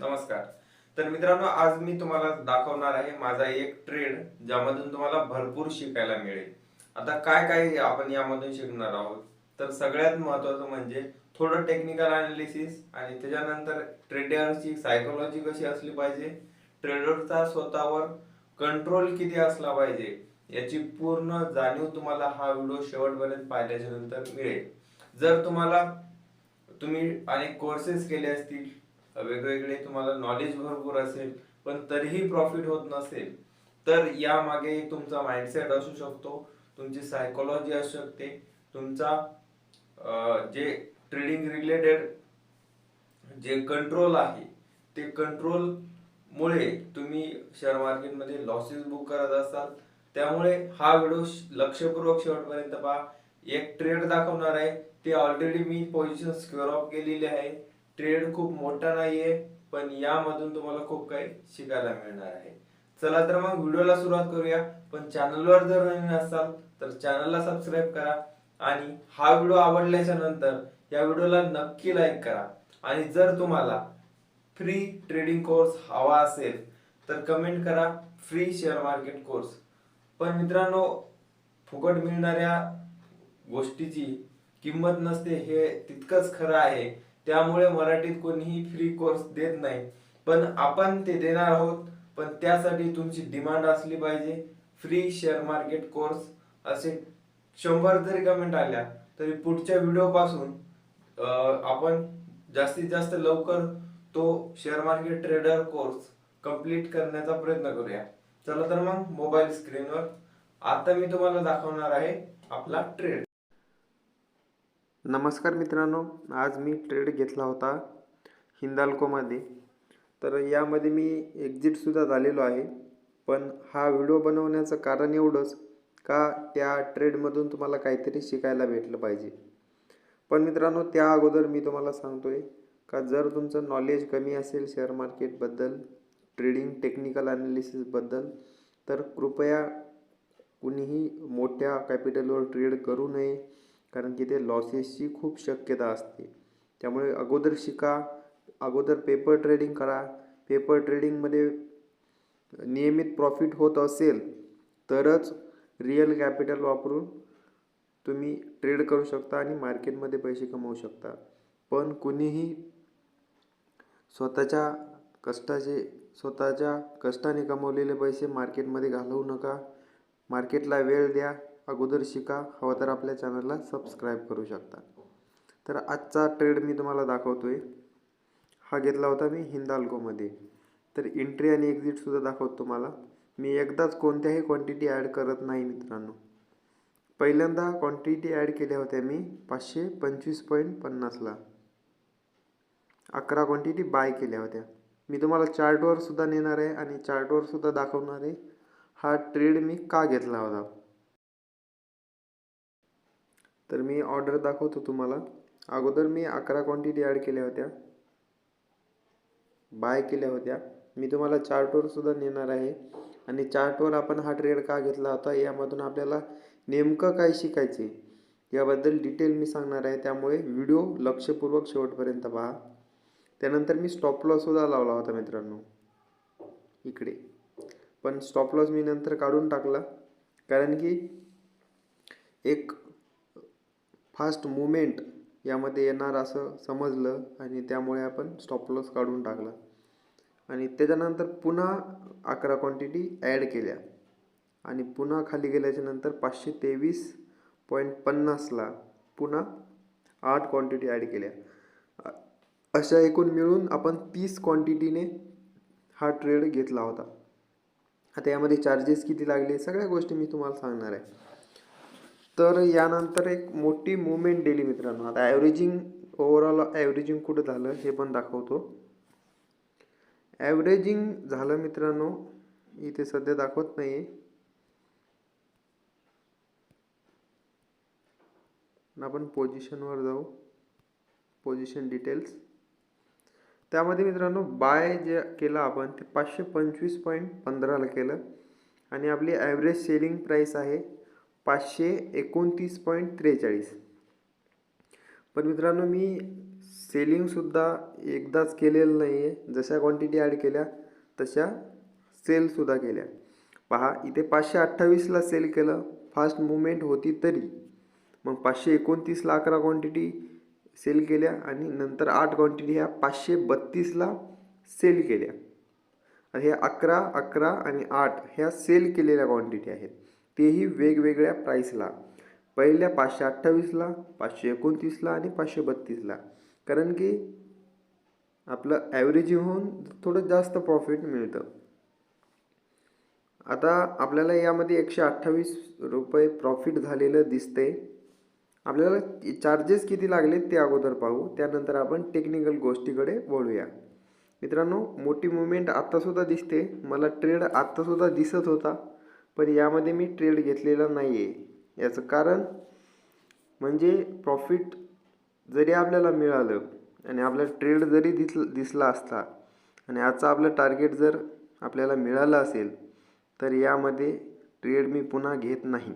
नमस्कार. तर मित्रांनो, आज मी तुम्हाला दाखवणार आहे माझा एक ट्रेड, ज्यामधून तुम्हाला भरपूर शिकायला मिळेल. आता काय काय आपण यामधून शिकणार आहोत, तर सगळ्यात महत्त्वाचं म्हणजे थोडं टेक्निकल अनालिसिस आणि त्याच्यानंतर ट्रेडरची सायकोलॉजी कशी असली पाहिजे, ट्रेडरचा स्वतःवर कंट्रोल किती असला पाहिजे, याची पूर्ण जाणीव तुम्हाला हा व्हिडिओ शेवटपर्यंत पाहिल्याच्या नंतर मिळेल. जर तुम्ही अनेक कोर्सेस केले असतील, वेगवेगळे तुम्हाला नॉलेज भरपूर असेल, पण तरीही प्रॉफिट होत नसेल, तर यामागे तुमचा माइंडसेट असू शकतो, तुमची सायकोलॉजी असू शकते, तुमचा जे ट्रेडिंग रिलेटेड जे कंट्रोल आहे, ते कंट्रोल मुळे तुम्ही शेअर मार्केटमध्ये लॉसेस बुक करत असाल. त्यामुळे हा व्हिडिओ लक्षपूर्वक शेवटपर्यंत पहा. एक ट्रेड दाखवणार आहे, ते already me position square of केलेली आहे. ट्रेड खूप मोठा नाहीये, पण यामधून तुम्हाला खूप काही शिकायला मिळणार आहे. चला तर मग व्हिडिओला सुरुवात करूया. पण चॅनलवर जर नवीन असाल तर चॅनलला सबस्क्राईब करा आणि हा व्हिडिओ आवडल्याच्या नंतर या व्हिडिओला नक्की लाईक करा. आणि जर तुम्हाला फ्री ट्रेडिंग कोर्स हवा असेल तर कमेंट करा, फ्री शेअर मार्केट कोर्स. पण मित्रांनो, फुकट मिळणाऱ्या गोष्टीची किंमत नसते हे तितकंच खरं आहे. त्यामुळे मराठीत कोणीही फ्री कोर्स देत नाही, पण आपण ते देणार आहोत. पण त्यासाठी तुमची डिमांड असली पाहिजे, फ्री शेअर मार्केट कोर्स. असे 100 जरी कमेंट आल्या तरी पुढच्या व्हिडिओ पासून आपण जास्तीत जास्त लवकर तो share market trader course complete करण्याचा प्रयत्न करूया. चला तर मग मोबाईल स्क्रीनवर आता मी तुम्हाला दाखवणार आहे आपला ट्रेड. नमस्कार मित्रांनो, आज मी ट्रेड घेतला होता हिंदाल्कोमध्ये. तर यामध्ये मी एक्झिटसुद्धा झालेलो आहे. पण हा व्हिडिओ बनवण्याचं कारण एवढंच का त्या ट्रेडमधून तुम्हाला काहीतरी शिकायला भेटलं पाहिजे. पण मित्रांनो, त्या अगोदर मी तुम्हाला सांगतोय का जर तुमचं नॉलेज कमी असेल शेअर मार्केटबद्दल, ट्रेडिंग टेक्निकल ॲनालिसिसबद्दल, तर कृपया कुणीही मोठ्या कॅपिटलवर ट्रेड करू नये, कारण की ते लॉसेसची खूप शक्यता असते. त्यामुळे अगोदर शिका, अगोदर पेपर ट्रेडिंग करा. पेपर ट्रेडिंगमध्ये नियमित प्रॉफिट होत असेल तरच रिअल कॅपिटल वापरून तुम्ही ट्रेड करू शकता आणि मार्केटमध्ये पैसे कमवू शकता. पण कुणीही स्वतःच्या कष्टाने कमवलेले पैसे मार्केटमध्ये घालवू नका. मार्केटला वेळ द्या, अगोदर शिका. हवं तर आपल्या चॅनलला सबस्क्राईब करू शकता. तर आजचा ट्रेड मी तुम्हाला दाखवतोय. हा घेतला होता मी हिंदाल्कोमध्ये. तर एंट्री आणि एक्झिटसुद्धा दाखवतो तुम्हाला. मी एकदाच कोणत्याही क्वांटिटी ॲड करत नाही मित्रांनो. पहिल्यांदा क्वांटिटी ॲड केल्या होत्या मी 525.50ला. 11 क्वांटिटी बाय केल्या होत्या. मी तुम्हाला चार्टवर सुद्धा नेणार आहे आणि चार्टवर सुद्धा दाखवणार आहे हा ट्रेड मी का घेतला होता. तर मी ऑर्डर दाखवतो तुम्हाला. अगोदर मी 11 क्वांटिटी ॲड केल्या होत्या, बाय केल्या होत्या. मी तुम्हाला चार्टवर सुद्धा नेणार आहे आणि चार्टवर आपण हा ट्रेड का घेतला होता, यामधून आपल्याला नेमकं काय शिकायचे याबद्दल डिटेल मी सांगणार आहे. त्यामुळे व्हिडिओ लक्षपूर्वक शेवटपर्यंत पहा. त्यानंतर मी स्टॉप लॉस सुद्धा लावला होता मित्रांनो इकडे. पण स्टॉप लॉस मी नंतर काढून टाकला, कारण की एक फास्ट मुवमेंट यामध्ये येणार असं समजलं आणि त्यामुळे आपण स्टॉप लॉस काढून टाकला. आणि त्याच्यानंतर पुन्हा 11 क्वांटिटी ॲड केल्या आणि पुन्हा खाली गेल्याच्या नंतर 523.50ला पुन्हा 8 क्वांटिटी ॲड केल्या. अशा एकूण मिळून आपण 30 क्वांटिटीने हा ट्रेड घेतला होता. आता यामध्ये चार्जेस किती लागले सगळ्या गोष्टी मी तुम्हाला सांगणार आहे. तर यानंतर एक मोठी मुवमेंट दिली मित्रांनो. आता ॲव्हरेजिंग, ओव्हरऑल ॲव्हरेजिंग कुठं झालं हे पण दाखवतो. ॲव्हरेजिंग झालं मित्रांनो, इथे सध्या दाखवत नाही आहे. आपण पोझिशनवर जाऊ, पोझिशन डिटेल्स. त्यामध्ये मित्रांनो बाय जे केलं आपण ते 525.15ला केलं आणि आपली ॲव्हरेज सेलिंग प्राईस आहे 529.43. पण मित्रांनो मी सेलिंगसुद्धा एकदाच केलेलं नाही आहे. जशा क्वांटिटी ॲड केल्या तशा सेलसुद्धा केल्या. पहा इथे 528ला सेल केलं, फास्ट मुवमेंट होती तरी. मग 529ला 11 क्वांटिटी सेल केल्या आणि नंतर 8 क्वांटिटी ह्या 532ला सेल केल्या. हे 11, 11 आणि 8 ह्या सेल केलेल्या क्वांटिटी आहेत, तेही वेगवेगळ्या प्राईसला. पहिल्या 528ला, 529ला आणि 532ला. कारण की आपलं ॲव्हरेज होऊन थोडं जास्त प्रॉफिट मिळतं. आता आपल्याला यामध्ये 128 रुपये प्रॉफिट झालेलं दिसते. आपल्याला चार्जेस किती लागले ते अगोदर पाहू, त्यानंतर आपण टेक्निकल गोष्टीकडे वळूया. मित्रांनो, मोठी मुवमेंट आत्तासुद्धा दिसते. मला ट्रेड आत्तासुद्धा दिसत होता, पण यामध्ये मी ट्रेड घेतलेला नाही आहे. याचं कारण म्हणजे प्रॉफिट जरी आपल्याला मिळालं आणि आपला ट्रेड जरी दिसला असता आणि आजचं आपलं टार्गेट जर आपल्याला मिळालं असेल, तर यामध्ये ट्रेड मी पुन्हा घेत नाही.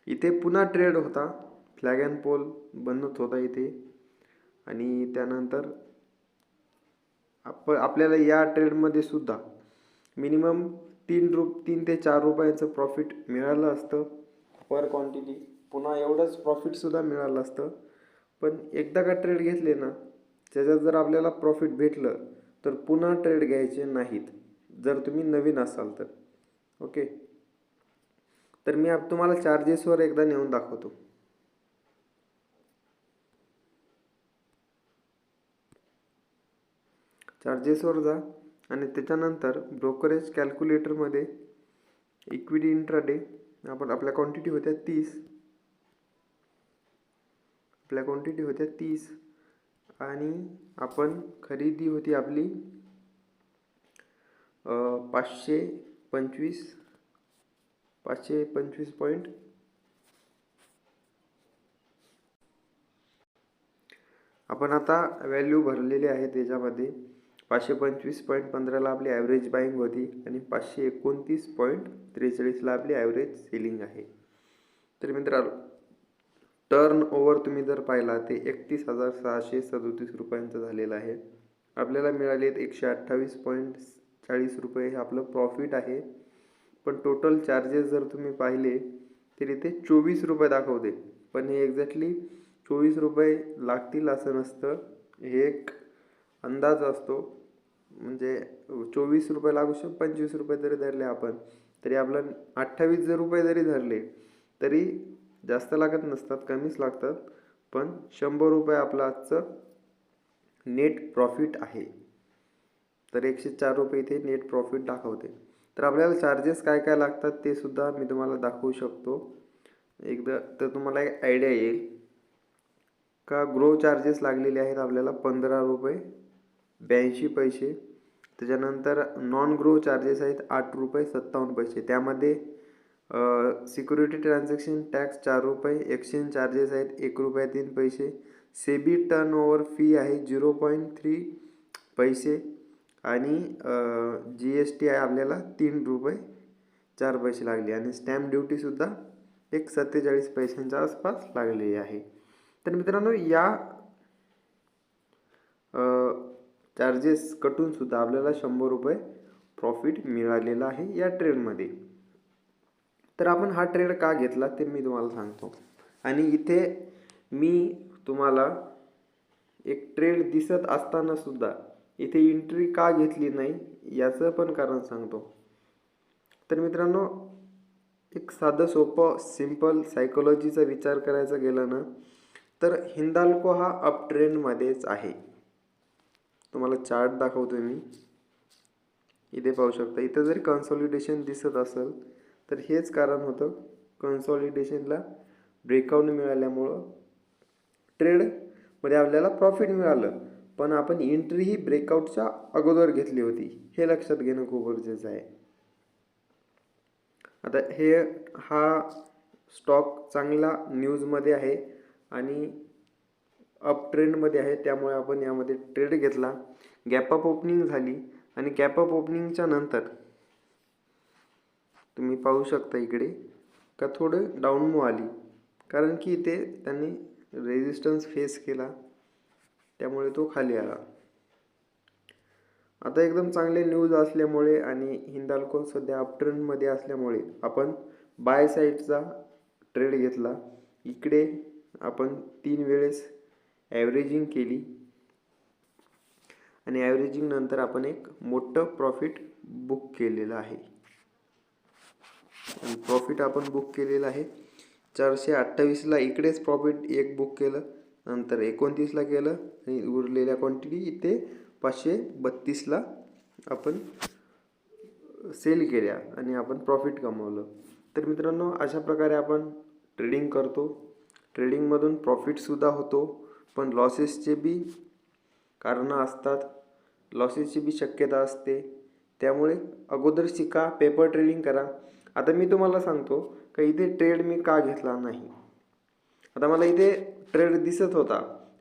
इथे पुन्हा ट्रेड होता, फ्लॅग अँड पोल बनत होता इथे. आणि त्यानंतर आपल्याला या ट्रेडमध्ये सुद्धा मिनिमम 3 ते 4 रुपयांचं प्रॉफिट मिळालं असतं पर क्वांटिटी. पुन्हा एवढंच प्रॉफिटसुद्धा मिळालं असतं. पण एकदा का ट्रेड घेतले ना, त्याच्यात जर आपल्याला प्रॉफिट भेटलं तर पुन्हा ट्रेड घ्यायचे नाहीत, जर तुम्ही नवीन असाल तर. ओके, तर मी तुम्हाला चार्जेसवर एकदा नेऊन दाखवतो. चार्जेसवर जा आणि त्याच्यानंतर ब्रोकरेज कॅल्क्युलेटरमध्ये इक्विटी इंट्राडे आपल्या क्वांटिटी होत्या 30. आपल्या क्वांटिटी होत्या 30 आणि आपण खरेदी होती आपली 525 पॉईंट. आपण आता व्हॅल्यू भरलेली आहे त्याच्यामध्ये. 525.15ला आपली ॲव्हरेज बाईंग होती आणि 529.43ला आपली ॲव्हरेज सेलिंग आहे. तर मित्रांनो, टर्न ओव्हर तुम्ही जर पाहिला ते 31,637 रुपयांचं झालेलं आहे. आपल्याला मिळाले 128.40 रुपये हे आपलं प्रॉफिट आहे. पण टोटल चार्जेस जर तुम्ही पाहिले तर इथे 24 रुपये दाखवते, पण हे एक्झॅक्टली 24 रुपये लागतील असं नसतं. हे एक अंदाज असतो. म्हणजे 24 रुपये लागू शकतो. 25 रुपये जरी धरले आपण तरी आपलं 28 जर रुपये जरी धरले तरी जास्त लागत नसतात, कमीच लागतात. पण 100 रुपये आपलं आजचं नेट प्रॉफिट आहे. तर 104 रुपये इथे नेट प्रॉफिट दाखवते. तर आपल्याला चार्जेस काय काय लागतात ते सुद्धा मी तुम्हाला दाखवू शकतो एकदा, तर तुम्हाला एक आयडिया येईल का. ग्रो चार्जेस लागलेले आहेत आपल्याला 15 रुपये 82 पैसे. त्याच्यानंतर नॉन ग्रो चार्जेस आहेत 8 रुपये 57 पैसे. त्यामध्ये सिक्युरिटी ट्रान्झॅक्शन टॅक्स 4 रुपये, एक्सचेंज चार्जेस आहेत 1 रुपया 3 पैसे, सेबी टर्न ओव्हर फी आहे 0.3 पैसे आणि GST आहे आपल्याला 3 रुपये 4 पैसे लागले आणि स्टॅम्प ड्युटीसुद्धा एक 47 पैशांच्या आसपास लागलेली आहे. तर मित्रांनो, या चार्जेस कटून सुद्धा आपल्याला 100 रुपये प्रॉफिट मिळालेला आहे या ट्रेडमध्ये. तर आपण हा ट्रेड का घेतला ते मी तुम्हाला सांगतो. आणि इथे मी तुम्हाला एक ट्रेड दिसत असताना सुद्धा इथे एंट्री का घेतली नाही याचं पण कारण सांगतो. तर मित्रांनो, एक साधं सोपं सिंपल सायकोलॉजीचा विचार करायचा गेला ना, तर हिंदाल्को हा अप ट्रेंडमध्येच आहे. तुम्हाला चार्ट दाखवतो मी, इथे पाहू शकता. इथं जरी कन्सॉलिडेशन दिसत असेल तर हेच कारण होतं. कन्सॉलिडेशनला ब्रेकआउट मिळाल्यामुळं ट्रेडमध्ये आपल्याला प्रॉफिट मिळालं, पण आपण एंट्री ही ब्रेकआउटच्या अगोदर घेतली होती, हे लक्षात घेणं खूप गरजेचं आहे. आता हा स्टॉक चांगला न्यूजमध्ये आहे आणि अप ट्रेंडमध्ये आहे, त्यामुळे आपण यामध्ये ट्रेड घेतला. गॅप अप ओपनिंग झाली आणि गॅप अप ओपनिंगच्या नंतर तुम्ही पाहू शकता इकडे का थोडं डाऊन मूव्ह आली, कारण की इथे त्यांनी रेजिस्टन्स फेस केला त्यामुळे तो खाली आला. आता एकदम चांगले न्यूज असल्यामुळे आणि हिंदाल्को सध्या अपट्रेंडमध्ये असल्यामुळे आपण बाय साईडचा ट्रेड घेतला. इकडे आपण 3 वेळेस ॲव्हरेजिंग केली आणि ॲव्हरेजिंग नंतर आपण एक मोठं प्रॉफिट बुक केलेलं आहे. आणि प्रॉफिट आपण बुक केलेलं आहे 428ला. इकडेच प्रॉफिट एक बुक केलं, नंतर 29ला केलं आणि उरलेल्या क्वांटिटी इथे 532ला आपण सेल केल्या आणि आपण प्रॉफिट कमवलं. तर मित्रांनो, अशा प्रकारे आपण ट्रेडिंग करतो. ट्रेडिंगमधून प्रॉफिटसुद्धा होतो, पण लॉसेसचे बी कारणं असतात, लॉसेसची बी शक्यता असते. त्यामुळे अगोदर शिका, पेपर ट्रेडिंग करा. आता मी तुम्हाला सांगतो का इथे ट्रेड मी का घेतला नाही. आता मला इथे ट्रेड दिसत होता,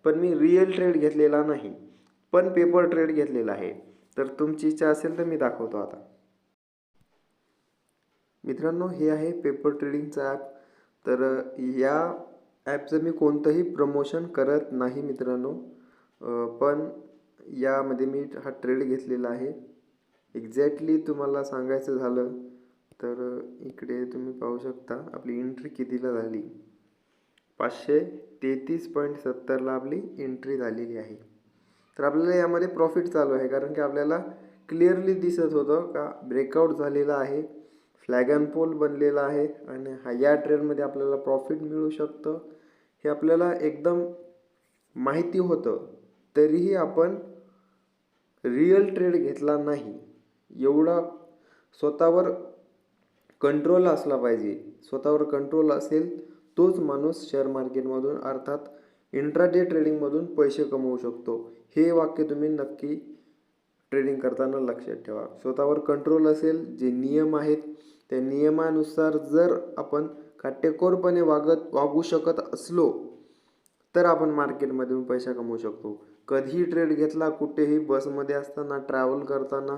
पण मी रिअल ट्रेड घेतलेला नाही, पण पेपर ट्रेड घेतलेला आहे. तर तुमची इच्छा असेल तर मी दाखवतो. आता मित्रांनो, हे आहे पेपर ट्रेडिंगचं ॲप. तर या ॲपचं मी कोणतंही प्रमोशन करत नाही मित्रांनो, पण यामध्ये मी हा ट्रेड घेतलेला आहे. एक्झॅक्टली तुम्हाला सांगायचं झालं तर इकडे तुम्ही पाहू शकता आपली एंट्री कितीला झाली. 533.70ला आपली एंट्री झालेली आहे. तर आपल्याला यामध्ये प्रॉफिट चालू आहे, कारण की आपल्याला क्लिअरली दिसत होतं का ब्रेकआउट झालेला आहे, फ्लॅग अँड पोल बनलेला आहे आणि या ट्रेडमध्ये आपल्याला प्रॉफिट मिळू शकतं हे आपल्याला एकदम माहिती होतं. तरीही आपण रिअल ट्रेड घेतला नाही. एवढा स्वतःवर कंट्रोल असला पाहिजे. स्वतःवर कंट्रोल असेल तोच माणूस शेअर मार्केटमधून अर्थात इंट्राडे ट्रेडिंगमधून पैसे कमवू शकतो. हे वाक्य तुम्ही नक्की ट्रेडिंग करताना लक्षात ठेवा. स्वतःवर कंट्रोल असेल, जे नियम आहेत त्या नियमानुसार जर आपण काटेकोरपणे वागू शकत असलो तर आपण मार्केटमधून पैसा कमवू शकतो. कधीही ट्रेड घेतला, कुठेही बसमध्ये असताना, ट्रॅव्हल करताना,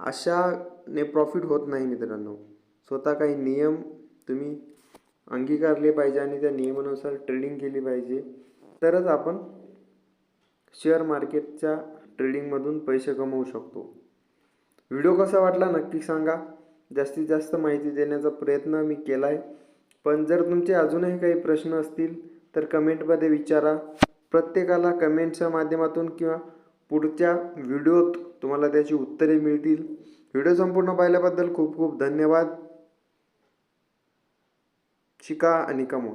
अशाने प्रॉफिट होत नाही मित्रांनो. स्वतः काही नियम तुम्ही अंगीकारले पाहिजे आणि त्या नियमानुसार ट्रेडिंग केली पाहिजे, तरच आपण शेअर मार्केटच्या ट्रेडिंगमधून पैसे कमवू शकतो. व्हिडिओ कसा वाटला नक्की सांगा. जास्तीत जास्त माहिती देण्याचा प्रयत्न मी केला आहे, पण जर तुमचे अजूनही काही प्रश्न असतील तर कमेंटमध्ये विचारा. प्रत्येकाला कमेंटच्या माध्यमातून किंवा पुढच्या व्हिडिओत तुम्हाला त्याची उत्तरे मिळतील. व्हिडिओ संपूर्ण पाहिल्याबद्दल खूप खूप धन्यवाद. शिका आणि कमवा.